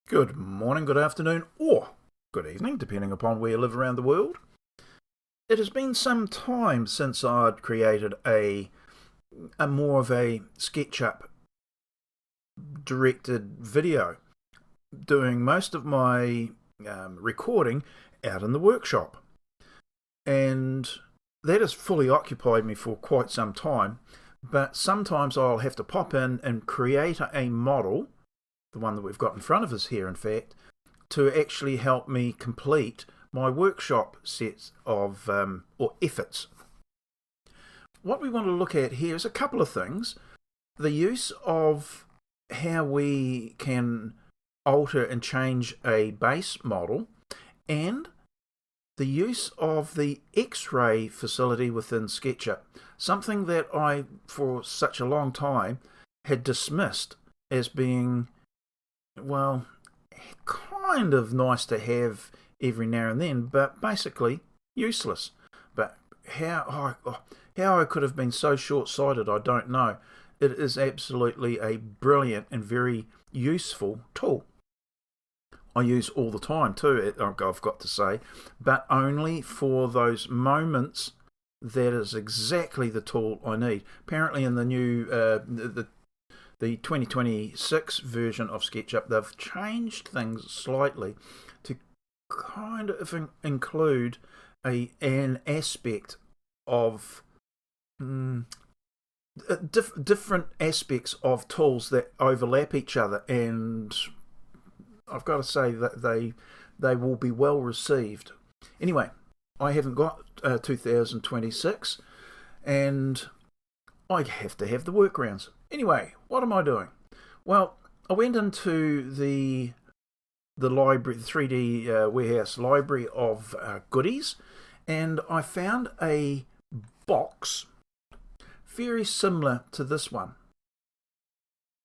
Good morning, good afternoon, or good evening, depending upon where you live around the world. It has been some time since I'd created a more of a SketchUp directed video, doing most of my recording out in the workshop. And that has fully occupied me for quite some time, but sometimes I'll have to pop in and create a model, the one that we've got in front of us here in fact, to actually help me complete my workshop sets of or efforts. What we want to look at here is a couple of things. The use of how we can alter and change a base model, and the use of the X-ray facility within SketchUp, something that I for such a long time had dismissed as being, well, kind of nice to have every now and then, but basically useless. But how I could have been so short-sighted, I don't know. It is absolutely a brilliant and very useful tool. I use all the time too, I've got to say, but only for those moments that is exactly the tool I need. Apparently in the new the 2026 version of SketchUp, they've changed things slightly to kind of include an aspect of different aspects of tools that overlap each other, and I've got to say that they will be well received. Anyway, I haven't got 2026, and I have to have the workarounds. Anyway, what am I doing? Well, I went into the library, the 3D warehouse library of goodies, and I found a box very similar to this one.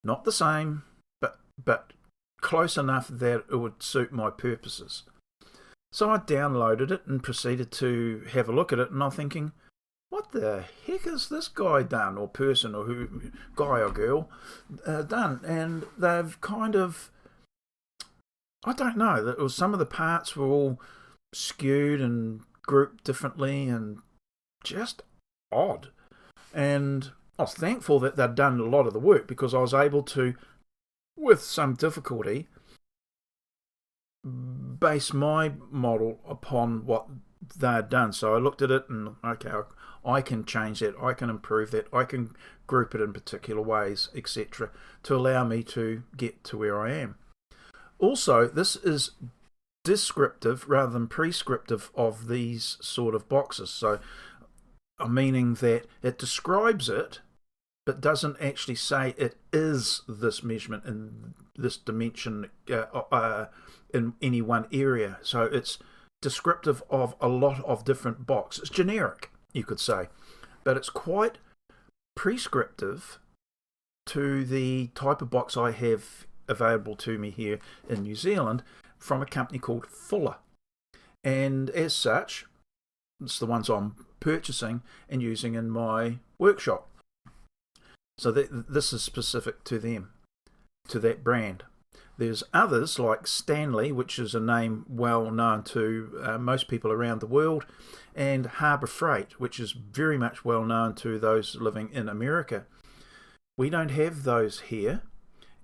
Not the same, but close enough that it would suit my purposes. So I downloaded it and proceeded to have a look at it, and I'm thinking, what the heck has this guy done, or person, or guy or girl done? And they've kind of, I don't know, that was some of the parts were all skewed and grouped differently and just odd. And I was thankful that they'd done a lot of the work, because I was able to, with some difficulty, base my model upon what they'd done. So I looked at it and, okay, I can change that, I can improve that, I can group it in particular ways, etc., to allow me to get to where I am. Also, this is descriptive rather than prescriptive of these sort of boxes. So, meaning that it describes it, but doesn't actually say it is this measurement in this dimension in any one area. So it's descriptive of a lot of different boxes. It's generic, you could say, but it's quite prescriptive to the type of box I have available to me here in New Zealand from a company called Fuller. And as such, it's the ones I'm purchasing and using in my workshop. So this is specific to them, to that brand. There's others like Stanley, which is a name well known to most people around the world, and Harbour Freight, which is very much well known to those living in America. We don't have those here,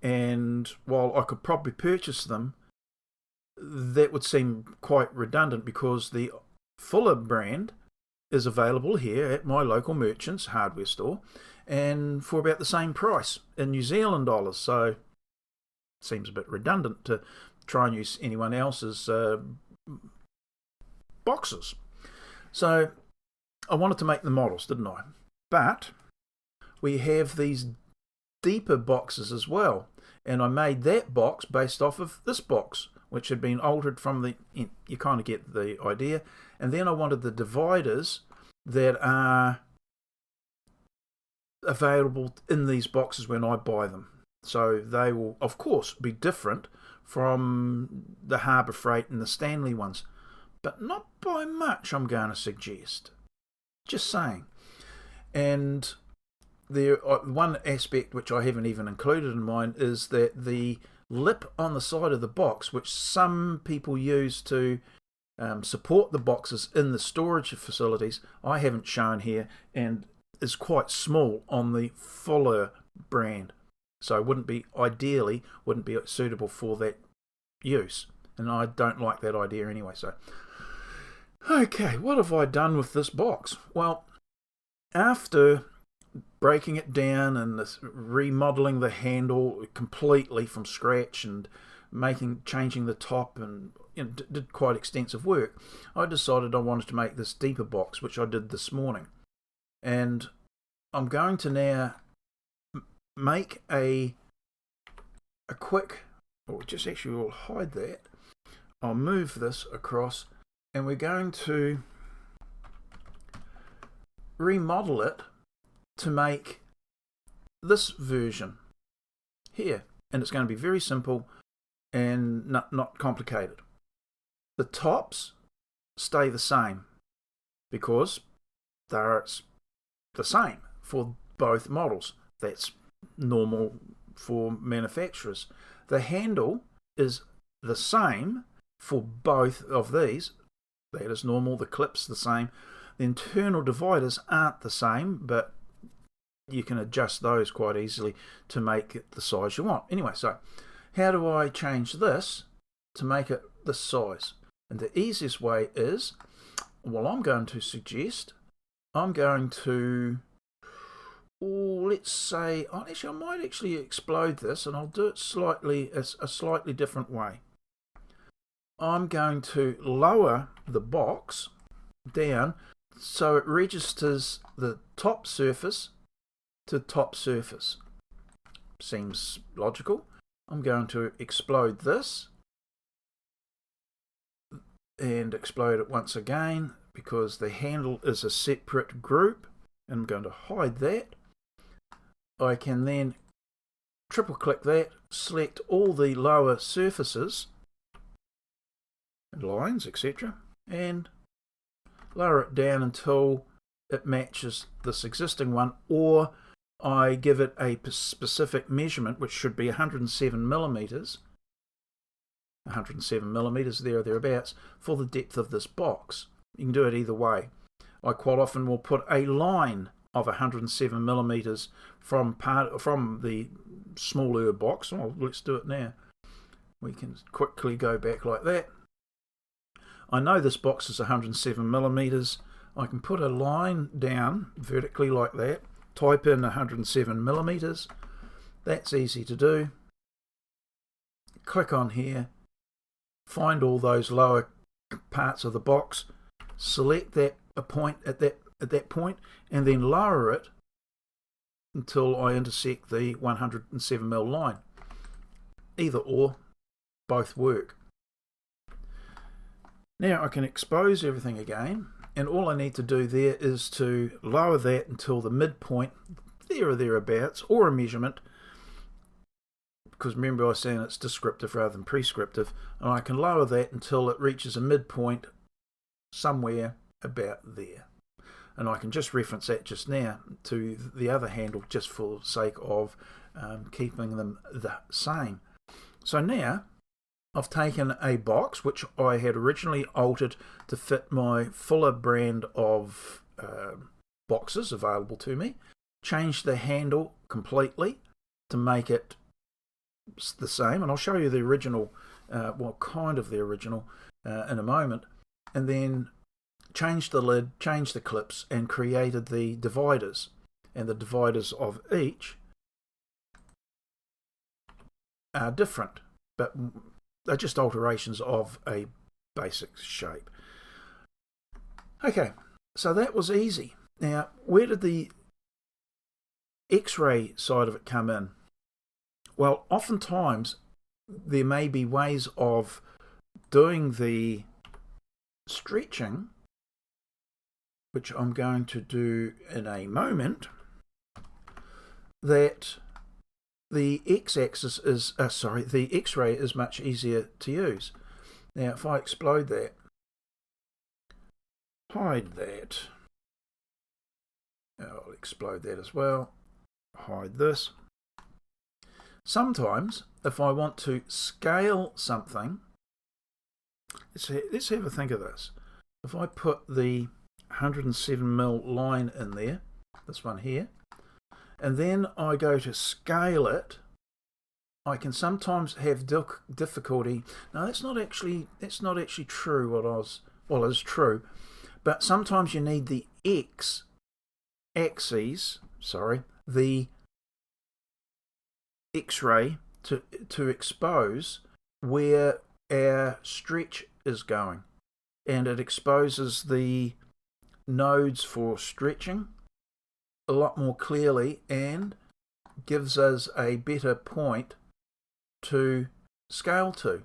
and while I could probably purchase them, that would seem quite redundant, because the Fuller brand is available here at my local merchant's hardware store, and for about the same price in New Zealand dollars. So it seems a bit redundant to try and use anyone else's boxes. So I wanted to make the models, didn't I? But we have these deeper boxes as well, and I made that box based off of this box, which had been altered from the, you kind of get the idea. And then I wanted the dividers that are available in these boxes when I buy them. So they will, of course, be different from the Harbour Freight and the Stanley ones, but not by much, I'm going to suggest. Just saying. And there, one aspect which I haven't even included in mine is that the lip on the side of the box, which some people use to support the boxes in the storage facilities, I haven't shown here, and is quite small on the Fuller brand. So ideally wouldn't be suitable for that use. And I don't like that idea anyway. So, okay, what have I done with this box? Well, after breaking it down and remodeling the handle completely from scratch and changing the top and did quite extensive work, I decided I wanted to make this deeper box, which I did this morning. And I'm going to now make a quick, or just actually we'll hide that. I'll move this across, and we're going to remodel it to make this version here. And it's going to be very simple and not complicated. The tops stay the same because they're the same for both models. That's normal for manufacturers. The handle is the same for both of these. That is normal. The clip's the same. The internal dividers aren't the same, but you can adjust those quite easily to make it the size you want. Anyway, so how do I change this to make it this size? And the easiest way is, well, I'm going to suggest, let's say, I might actually explode this, and I'll do it a slightly different way. I'm going to lower the box down so it registers the top surface to top surface. Seems logical. I'm going to explode this and explode it once again because the handle is a separate group, and I'm going to hide that. I can then triple click that, select all the lower surfaces and lines, etc., and lower it down until it matches this existing one, or I give it a specific measurement, which should be 107 millimeters, 107 millimeters there or thereabouts, for the depth of this box. You can do it either way. I quite often will put a line of 107 millimeters from the smaller box. Well, let's do it now. We can quickly go back like that. I know this box is 107 millimeters. I can put a line down vertically like that, type in 107 millimeters. That's easy to do. Click on here, find all those lower parts of the box, select that a point at that point, and then lower it until I intersect the 107 mm line. Either or, both work. Now I can expose everything again, and all I need to do there is to lower that until the midpoint, there or thereabouts, or a measurement, because remember I was saying it's descriptive rather than prescriptive, and I can lower that until it reaches a midpoint somewhere about there. And I can just reference that just now to the other handle just for the sake of keeping them the same. So now I've taken a box which I had originally altered to fit my Fuller brand of boxes available to me, changed the handle completely to make it the same, and I'll show you the original, kind of the original in a moment, and then changed the lid, changed the clips, and created the dividers. And the dividers of each are different, but they're just alterations of a basic shape. Okay, so that was easy. Now, where did the X-ray side of it come in? Well, oftentimes there may be ways of doing the stretching, which I'm going to do in a moment, that the x-axis is, the X-ray is much easier to use. Now, if I explode that, hide that, I'll explode that as well, hide this. Sometimes, if I want to scale something, let's have a think of this. If I put the 107mm line in there, this one here, and then I go to scale it, I can sometimes have difficulty. No, that's not actually true. Well, it's true, but sometimes you need the the X-ray to expose where our stretch is going, and it exposes the nodes for stretching a lot more clearly and gives us a better point to scale to.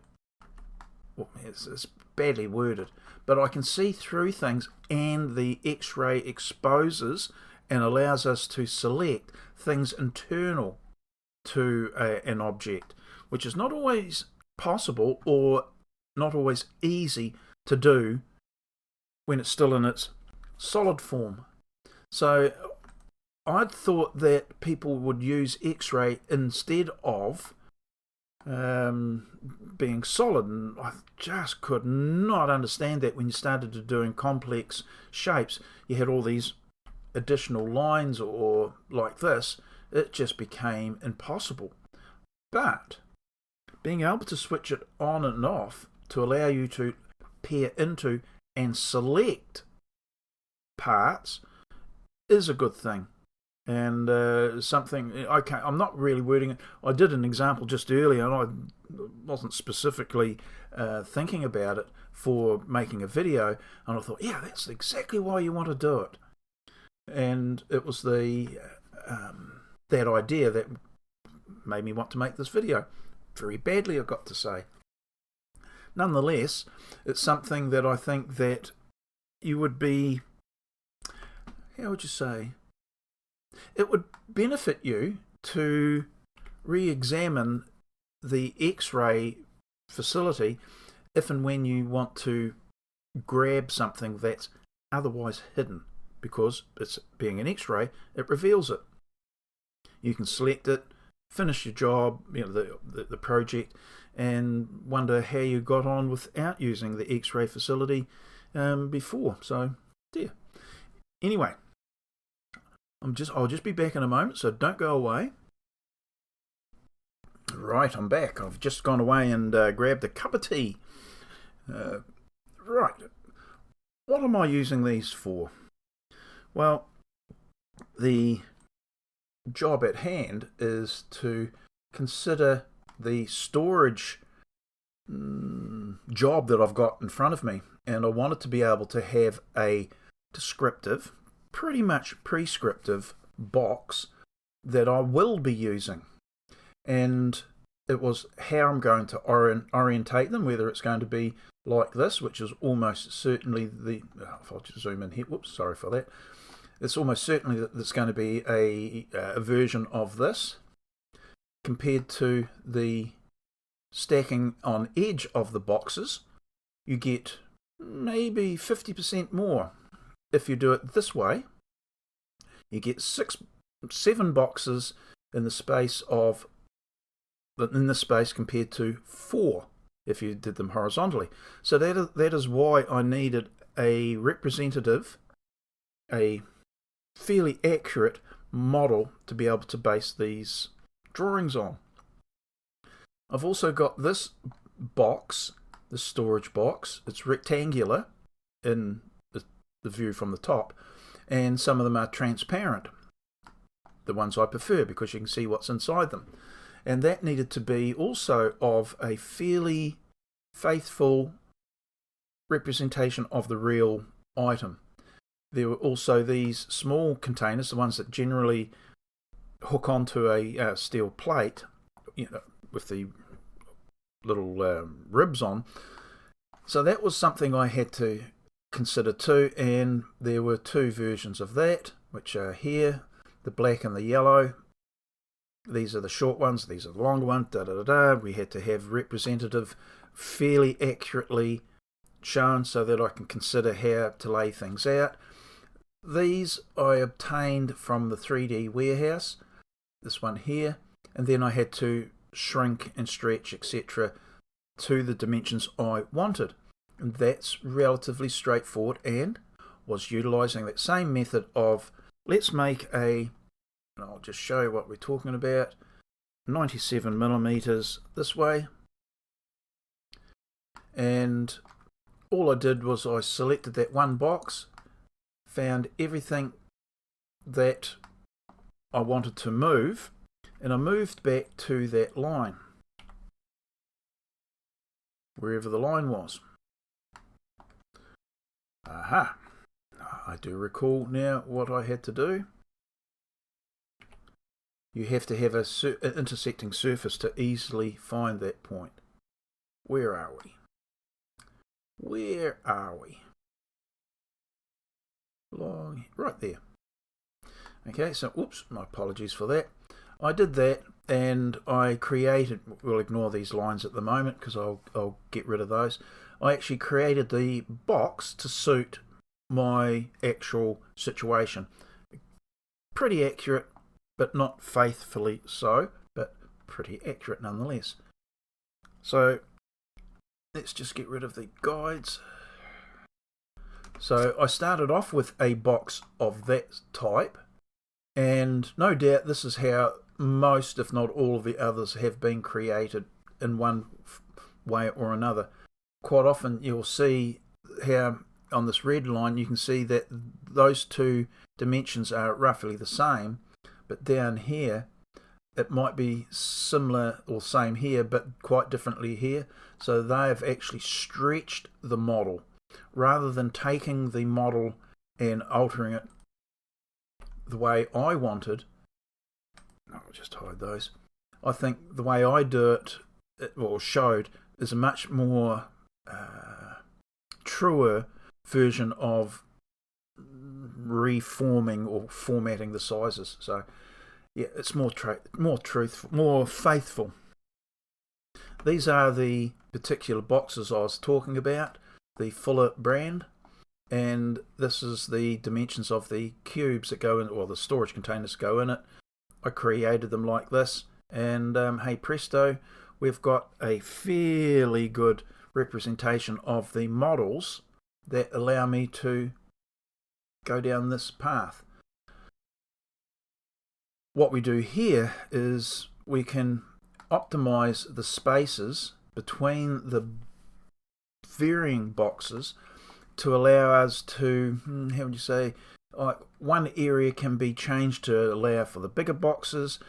Well, it's badly worded, but I can see through things, and the X-ray exposes and allows us to select things internal to an object, which is not always possible or not always easy to do when it's still in its solid form. So I'd thought that people would use X-ray instead of being solid, and I just could not understand that when you started to doing complex shapes. You had all these additional lines or like this, it just became impossible. But being able to switch it on and off to allow you to peer into and select parts is a good thing. And something, okay, I'm not really wording it. I did an example just earlier, and I wasn't specifically thinking about it for making a video, and I thought, yeah, that's exactly why you want to do it. And it was the that idea that made me want to make this video. Very badly, I've got to say. Nonetheless, it's something that I think that you would be, how would you say, it would benefit you to re-examine the X-ray facility if and when you want to grab something that's otherwise hidden, because it's being an X-ray, it reveals it. You can select it, finish your job, the project, and wonder how you got on without using the X-ray facility before. So, yeah. Anyway, I'll just be back in a moment, so don't go away. Right, I'm back. I've just gone away and grabbed a cup of tea. Right, what am I using these for? Well, the job at hand is to consider the storage job that I've got in front of me, and I wanted to be able to have a descriptive, pretty much prescriptive box that I will be using, and it was how I'm going to orientate them, whether it's going to be like this, which is almost certainly if I'll just zoom in here, whoops, sorry for that, it's almost certainly that it's going to be a version of this, compared to the stacking on edge of the boxes. You get maybe 50% more. If you do it this way, you get 7 boxes in the space compared to 4 if you did them horizontally. So that is why I needed a representative, a fairly accurate model to be able to base these drawings on. I've also got this box, the storage box. It's rectangular in the view from the top, and some of them are transparent, the ones I prefer, because you can see what's inside them. And that needed to be also of a fairly faithful representation of the real item. There were also these small containers, the ones that generally hook onto a steel plate, with the little ribs on. So that was something I had to consider too, and there were 2 versions of that, which are here, the black and the yellow. These are the short ones, these are the longer ones, We had to have representative fairly accurately shown so that I can consider how to lay things out. These I obtained from the 3D warehouse, this one here, and then I had to shrink and stretch, etc., to the dimensions I wanted. And that's relatively straightforward, and was utilizing that same method of, let's make a, and I'll just show you what we're talking about, 97 millimeters this way. And all I did was I selected that one box, found everything that I wanted to move, and I moved back to that line, wherever the line was. Aha! I do recall now what I had to do. You have to have an intersecting surface to easily find that point. Where are we? Where are we? Right there. Okay, so oops, my apologies for that. I did that, and I created, we'll ignore these lines at the moment because I'll get rid of those. I actually created the box to suit my actual situation. Pretty accurate, but not faithfully so, but pretty accurate nonetheless. So let's just get rid of the guides. So I started off with a box of that type, and no doubt this is how most, if not all, of the others have been created in one way or another. Quite often you'll see how on this red line you can see that those two dimensions are roughly the same, but down here it might be similar or same here but quite differently here. So they have actually stretched the model rather than taking the model and altering it the way I wanted. I'll just hide those. I think the way I do it, or showed, is a much more truer version of reforming or formatting the sizes. So yeah, it's more truthful, more faithful. These are the particular boxes I was talking about, the Fuller brand, and this is the dimensions of the cubes that go in, or the storage containers go in it. I created them like this, and hey presto, we've got a fairly good representation of the models that allow me to go down this path. What we do here is we can optimize the spaces between the varying boxes to allow us to, how would you say, one area can be changed to allow for the bigger boxes,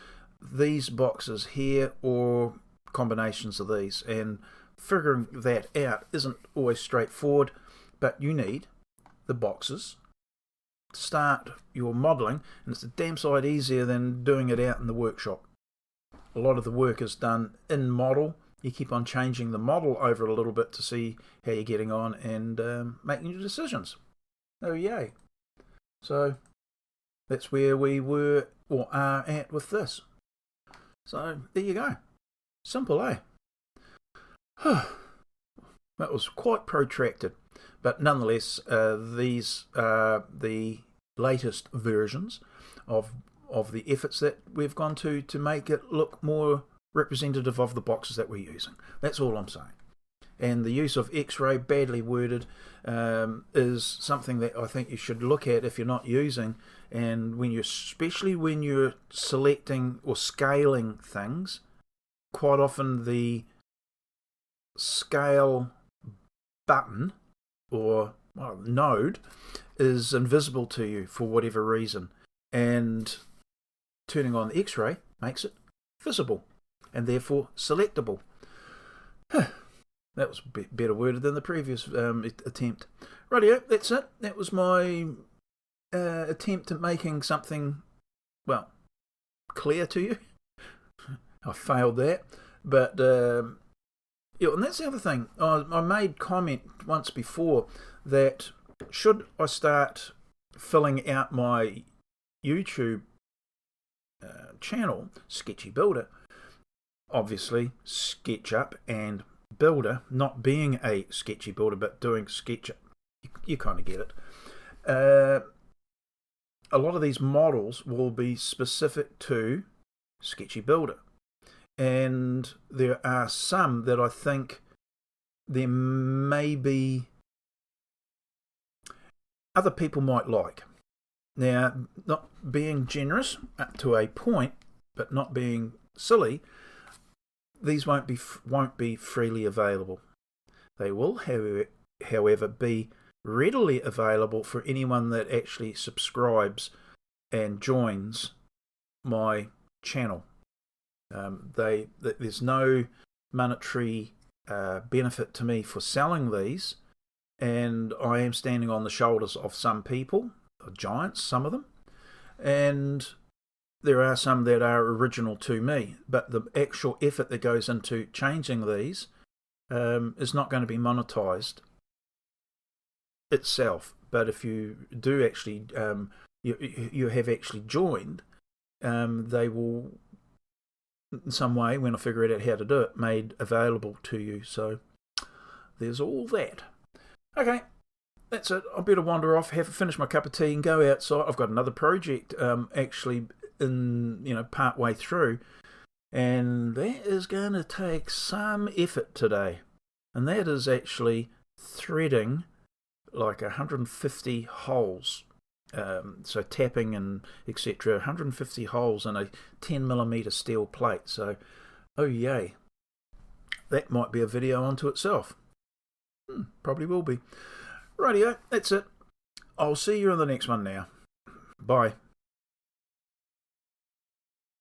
these boxes here, or combinations of these. And figuring that out isn't always straightforward, but you need the boxes to start your modelling, and it's a damn sight easier than doing it out in the workshop. A lot of the work is done in model. You keep on changing the model over a little bit to see how you're getting on and making your decisions. Oh yay. So that's where we were or are at with this. So there you go. Simple, eh? That was quite protracted, but nonetheless, these are the latest versions of the efforts that we've gone to make it look more representative of the boxes that we're using. That's all I'm saying. And the use of X-ray, badly worded, is something that I think you should look at if you're not using. And when especially when you're selecting or scaling things, quite often the scale button or node is invisible to you for whatever reason. And turning on the X-ray makes it visible and therefore selectable. That was a bit better worded than the previous attempt. Rightio, that's it. That was my attempt at making something, well, clear to you. I failed that. But, yeah, and that's the other thing. I made comment once before that should I start filling out my YouTube channel, Sketchy Builder, obviously Sketchup and Builder, not being a Sketchy Builder but doing Sketchup, you kind of get it. A lot of these models will be specific to Sketchy Builder. and there are some that I think there may be other people might like. Now, not being generous up to a point, but not being silly, these won't be freely available. They will, however, be readily available for anyone that actually subscribes and joins my channel. There's no monetary benefit to me for selling these, and I am standing on the shoulders of some people, giants, some of them, and there are some that are original to me, but the actual effort that goes into changing these is not going to be monetized itself. But if you do actually, you have actually joined, they will, in some way, when I figure out how to do it, made available to you. So there's all that. Okay, that's it. I better wander off, finish my cup of tea, and go outside. I've got another project actually in part way through, and that is going to take some effort today, and that is actually threading like 150 holes, so tapping and etc. 150 holes in a 10mm steel plate. So oh yay, that might be a video unto itself. Probably will be. Rightio, that's it. I'll see you in the next one now. Bye.